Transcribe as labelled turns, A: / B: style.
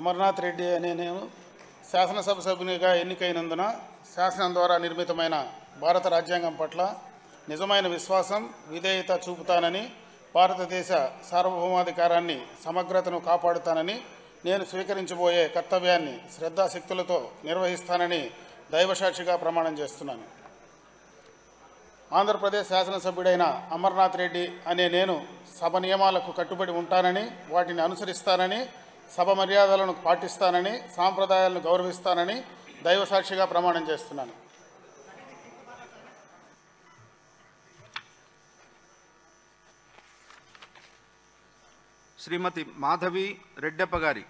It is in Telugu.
A: అమర్నాథ్ రెడ్డి అనే నేను శాసనసభ సభ్యునిగా ఎన్నికైనందున శాసనం ద్వారా నిర్మితమైన భారత రాజ్యాంగం పట్ల నిజమైన విశ్వాసం, విధేయత చూపుతానని, భారతదేశ సార్వభౌమాధికారాన్ని, సమగ్రతను కాపాడుతానని, నేను స్వీకరించబోయే కర్తవ్యాన్ని శ్రద్ధాశక్తులతో నిర్వహిస్తానని దైవసాక్షిగా ప్రమాణం చేస్తున్నాను. ఆంధ్రప్రదేశ్ శాసనసభ్యుడైన అమర్నాథ్ రెడ్డి అనే నేను సభ నియమాలకు కట్టుబడి ఉంటానని, వాటిని అనుసరిస్తానని, సభ మర్యాదలను పాటిస్తానని, సాంప్రదాయాలను గౌరవిస్తానని దైవసాక్షిగా ప్రమాణం చేస్తున్నాను.
B: శ్రీమతి మాధవి రెడ్డప్ప గారి